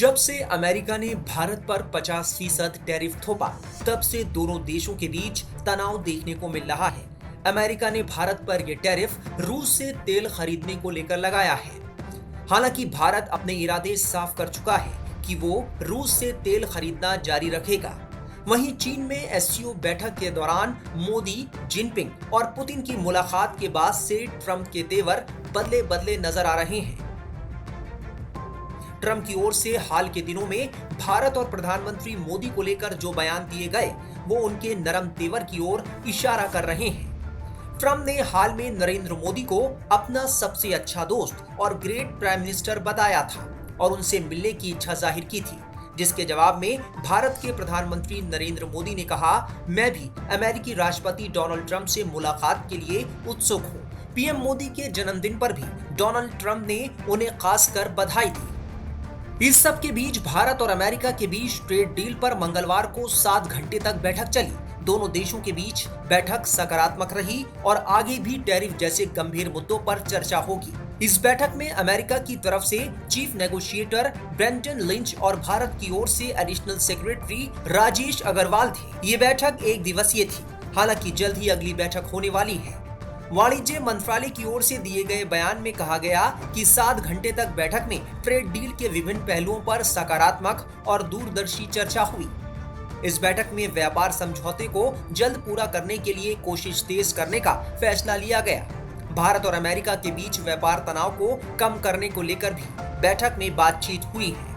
जब से अमेरिका ने भारत पर 50% टैरिफ थोपा, तब से दोनों देशों के बीच तनाव देखने को मिल रहा है। अमेरिका ने भारत पर यह टैरिफ रूस से तेल खरीदने को लेकर लगाया है। हालांकि भारत अपने इरादे साफ कर चुका है कि वो रूस से तेल खरीदना जारी रखेगा। वहीं चीन में एससीओ बैठक के दौरान मोदी, जिनपिंग और पुतिन की मुलाकात के बाद से ट्रंप के तेवर बदले बदले नजर आ रहे हैं। ट्रंप की ओर से हाल के दिनों में भारत और प्रधानमंत्री मोदी को लेकर जो बयान दिए गए, वो उनके नरम तेवर की ओर इशारा कर रहे हैं। ट्रंप ने हाल में नरेंद्र मोदी को अपना सबसे अच्छा दोस्त और ग्रेट प्राइम मिनिस्टर बताया था और उनसे मिलने की इच्छा जाहिर की थी, जिसके जवाब में भारत के प्रधानमंत्री नरेंद्र मोदी ने कहा, मैं भी अमेरिकी राष्ट्रपति डोनाल्ड ट्रंप से मुलाकात के लिए उत्सुक हूँ। पीएम मोदी के जन्मदिन पर भी डोनाल्ड ट्रंप ने उन्हें खासकर बधाई दी। इस सब के बीच भारत और अमेरिका के बीच ट्रेड डील पर मंगलवार को 7 घंटे तक बैठक चली। दोनों देशों के बीच बैठक सकारात्मक रही और आगे भी टैरिफ जैसे गंभीर मुद्दों पर चर्चा होगी। इस बैठक में अमेरिका की तरफ से चीफ नेगोशिएटर ब्रेंटन लिंच और भारत की ओर से एडिशनल सेक्रेटरी राजेश अग्रवाल थे। ये बैठक 1 दिवसीय थी। हालांकि जल्द ही अगली बैठक होने वाली है। वाणिज्य मंत्रालय की ओर से दिए गए बयान में कहा गया कि 7 घंटे तक बैठक में ट्रेड डील के विभिन्न पहलुओं पर सकारात्मक और दूरदर्शी चर्चा हुई। इस बैठक में व्यापार समझौते को जल्द पूरा करने के लिए कोशिश तेज करने का फैसला लिया गया। भारत और अमेरिका के बीच व्यापार तनाव को कम करने को लेकर भी बैठक में बातचीत हुई है।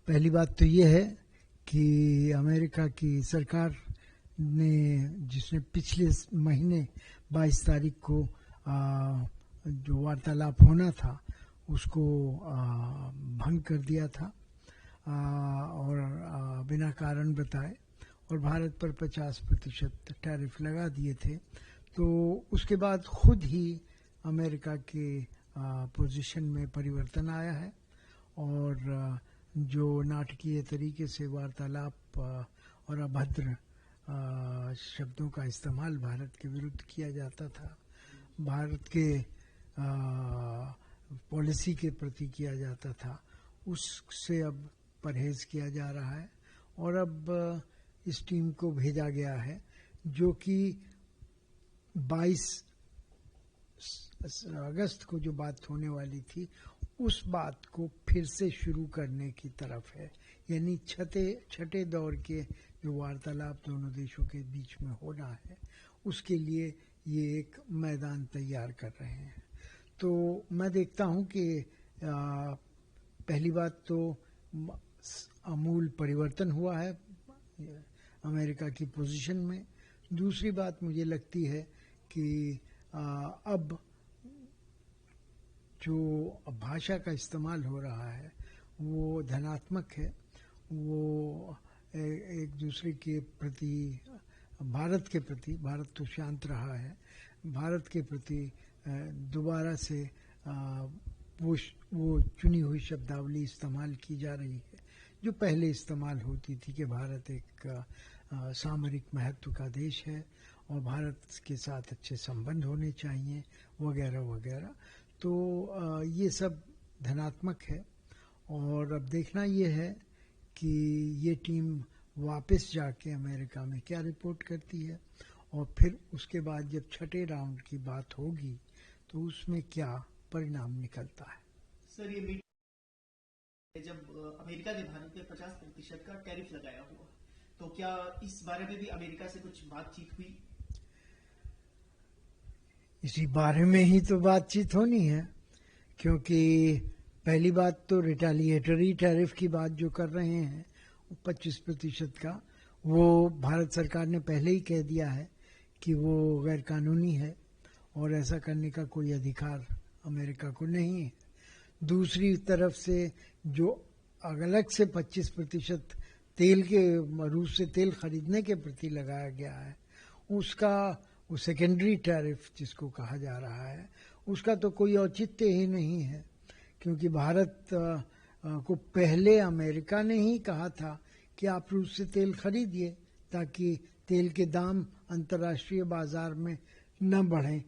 पहली बात तो ये है कि अमेरिका की सरकार ने जिसने पिछले महीने 22 तारीख को जो वार्तालाप होना था उसको भंग कर दिया था और बिना कारण बताए और भारत पर 50% टैरिफ लगा दिए थे। तो उसके बाद खुद ही अमेरिका के पोजीशन में परिवर्तन आया है और जो नाटकीय तरीके से वार्तालाप और अभद्र शब्दों का इस्तेमाल भारत के विरुद्ध किया जाता था, भारत के पॉलिसी के प्रति किया जाता था, उससे अब परहेज किया जा रहा है और अब इस टीम को भेजा गया है जो कि 22 अगस्त को जो बात होने वाली थी उस बात को फिर से शुरू करने की तरफ है। यानी छठे दौर के जो वार्तालाप दोनों देशों के बीच में होना है उसके लिए ये एक मैदान तैयार कर रहे हैं। तो मैं देखता हूँ कि पहली बात तो आमूल परिवर्तन हुआ है अमेरिका की पोजीशन में। दूसरी बात मुझे लगती है कि अब जो भाषा का इस्तेमाल हो रहा है वो धनात्मक है, वो एक दूसरे के प्रति भारत के प्रति, भारत तो शांत रहा है, भारत के प्रति दोबारा से वो चुनी हुई शब्दावली इस्तेमाल की जा रही है जो पहले इस्तेमाल होती थी कि भारत एक सामरिक महत्व का देश है और भारत के साथ अच्छे संबंध होने चाहिए वगैरह वगैरह। तो ये सब धनात्मक है और अब देखना ये है कि ये टीम वापस जाके अमेरिका में क्या रिपोर्ट करती है और फिर उसके बाद जब छठे राउंड की बात होगी तो उसमें क्या परिणाम निकलता है। सर, ये मीटिंग जब अमेरिका ने भारत पे 50% का टैरिफ लगाया हुआ, तो क्या इस बारे में भी अमेरिका से कुछ बातचीत हुई? इसी बारे में ही तो बातचीत होनी है क्योंकि पहली बात तो रिटेलिएटरी टैरिफ की बात जो कर रहे हैं 25% का, वो भारत सरकार ने पहले ही कह दिया है कि वो गैर कानूनी है और ऐसा करने का कोई अधिकार अमेरिका को नहीं है। दूसरी तरफ से जो अलग से 25% तेल के रूस से तेल खरीदने के प्रति लगाया गया है उसका वो सेकेंडरी टैरिफ जिसको कहा जा रहा है उसका तो कोई औचित्य ही नहीं है क्योंकि भारत को पहले अमेरिका ने ही कहा था कि आप रूस से तेल खरीदिए ताकि तेल के दाम अंतर्राष्ट्रीय बाजार में न बढ़ें।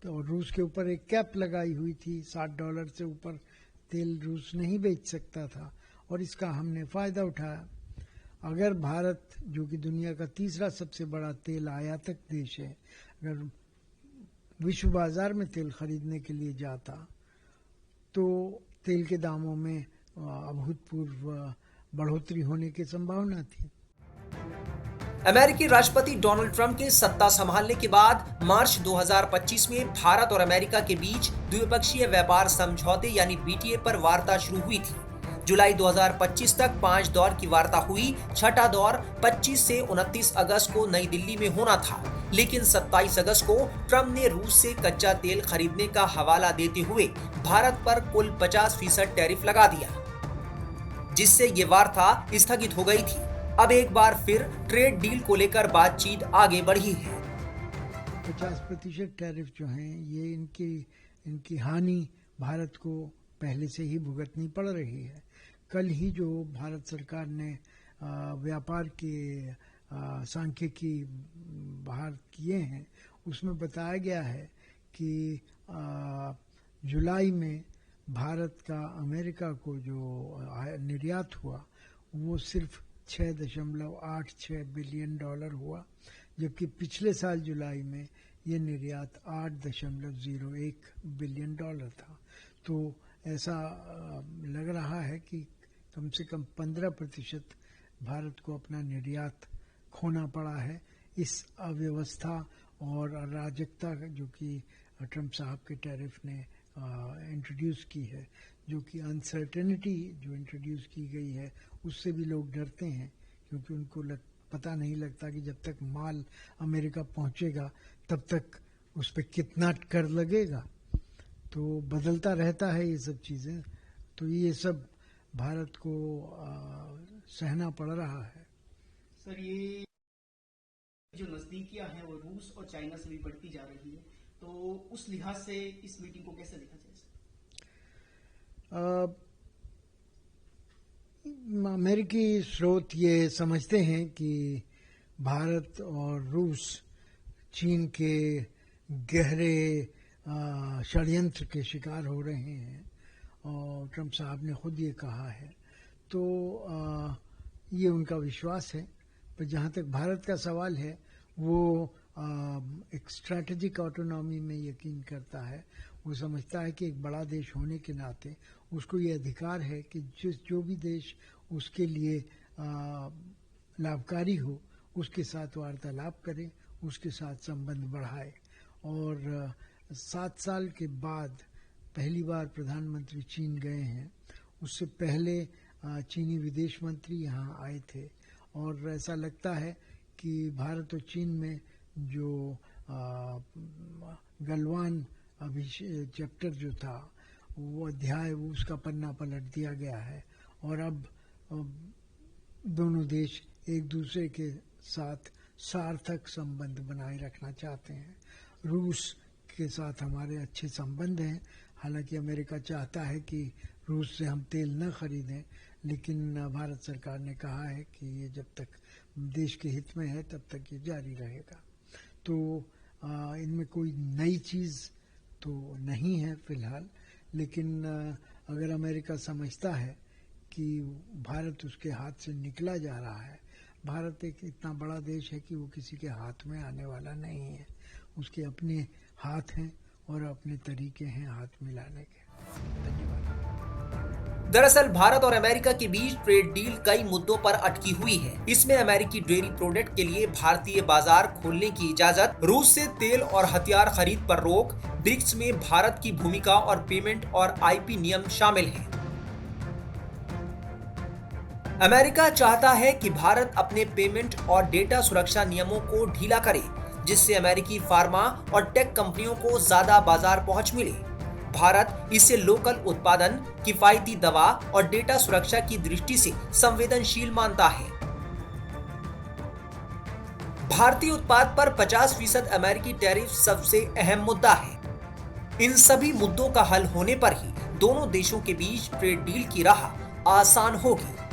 तो रूस के ऊपर एक कैप लगाई हुई थी $60 से ऊपर तेल रूस नहीं बेच सकता था और इसका हमने फ़ायदा उठाया। अगर भारत, जो कि दुनिया का तीसरा सबसे बड़ा तेल आयातक देश है, अगर विश्व बाजार में तेल खरीदने के लिए जाता तो तेल के दामों में अभूतपूर्व बढ़ोतरी होने की संभावना थी। अमेरिकी राष्ट्रपति डोनाल्ड ट्रंप के सत्ता संभालने के बाद मार्च 2025 में भारत और अमेरिका के बीच द्विपक्षीय व्यापार समझौते यानी बीटीए पर वार्ता शुरू हुई थी। जुलाई 2025 तक 5 दौर की वार्ता हुई। छठा दौर 25 से 29 अगस्त को नई दिल्ली में होना था, लेकिन 27 अगस्त को ट्रंप ने रूस से कच्चा तेल खरीदने का हवाला देते हुए भारत पर कुल 50% टैरिफ लगा दिया, जिससे ये वार्ता स्थगित हो गई थी। अब एक बार फिर ट्रेड डील को लेकर बातचीत आगे बढ़ी है। 50% टैरिफ जो हैं, ये इनकी हानि भारत को पहले से ही भुगतनी पड़ रही है। कल ही जो भारत सरकार ने व्यापार के सांख्यिकी बाहर किए हैं, उसमें बताया गया है कि जुलाई में भारत का अमेरिका को जो निर्यात हुआ वो सिर्फ $6.86 बिलियन हुआ, जबकि पिछले साल जुलाई में ये निर्यात $8.01 बिलियन था। तो ऐसा लग रहा है कि कम से कम 15% भारत को अपना निर्यात खोना पड़ा है इस अव्यवस्था और अराजकता जो कि ट्रंप साहब के टैरिफ ने इंट्रोड्यूस की है, जो कि अनसर्टेनिटी जो इंट्रोड्यूस की गई है उससे भी लोग डरते हैं, क्योंकि उनको पता नहीं लगता कि जब तक माल अमेरिका पहुंचेगा तब तक उस पर कितना कर लगेगा। तो बदलता रहता है ये सब चीज़ें, तो ये सब भारत को सहना पड़ रहा है। सर, ये जो नजदीकियां हैं वो रूस और चाइना से भी बढ़ती जा रही है, तो उस लिहाज से इस मीटिंग को कैसे देखा जाए? अमेरिकी स्रोत ये समझते हैं कि भारत और रूस चीन के गहरे षड्यंत्र के शिकार हो रहे हैं, और ट्रंप साहब ने खुद ये कहा है। तो ये उनका विश्वास है। पर जहाँ तक भारत का सवाल है, वो एक स्ट्रैटेजिक ऑटोनॉमी में यकीन करता है। वो समझता है कि एक बड़ा देश होने के नाते उसको ये अधिकार है कि जो भी देश उसके लिए लाभकारी हो उसके साथ वार्तालाप करे, उसके साथ संबंध बढ़ाए। और 7 साल के बाद पहली बार प्रधानमंत्री चीन गए हैं। उससे पहले चीनी विदेश मंत्री यहाँ आए थे, और ऐसा लगता है कि भारत और चीन में जो गलवान चैप्टर जो था, वो अध्याय, वो उसका पन्ना पलट दिया गया है, और अब दोनों देश एक दूसरे के साथ सार्थक संबंध बनाए रखना चाहते हैं। रूस के साथ हमारे अच्छे संबंध हैं। हालांकि अमेरिका चाहता है कि रूस से हम तेल न खरीदें, लेकिन भारत सरकार ने कहा है कि ये जब तक देश के हित में है तब तक ये जारी रहेगा। तो इनमें कोई नई चीज़ तो नहीं है फिलहाल, लेकिन अगर अमेरिका समझता है कि भारत उसके हाथ से निकला जा रहा है, भारत एक इतना बड़ा देश है कि वो किसी के हाथ में आने वाला नहीं है। उसके अपने हाथ हैं और अपने तरीके हैं हाथ मिलाने के। धन्यवाद। दरअसल भारत और अमेरिका के बीच ट्रेड डील कई मुद्दों पर अटकी हुई है। इसमें अमेरिकी डेयरी प्रोडक्ट के लिए भारतीय बाजार खोलने की इजाजत, रूस से तेल और हथियार खरीद पर रोक, ब्रिक्स में भारत की भूमिका और पेमेंट और आईपी नियम शामिल हैं। अमेरिका चाहता है कि भारत अपने पेमेंट और डेटा सुरक्षा नियमों को ढीला करे, जिससे अमेरिकी फार्मा और टेक कंपनियों को ज्यादा बाजार पहुंच मिले। भारत इसे लोकल उत्पादन, किफायती दवा और डेटा सुरक्षा की दृष्टि से संवेदनशील मानता है। भारतीय उत्पाद पर 50% अमेरिकी टैरिफ सबसे अहम मुद्दा है। इन सभी मुद्दों का हल होने पर ही दोनों देशों के बीच ट्रेड डील की राह आसान होगी।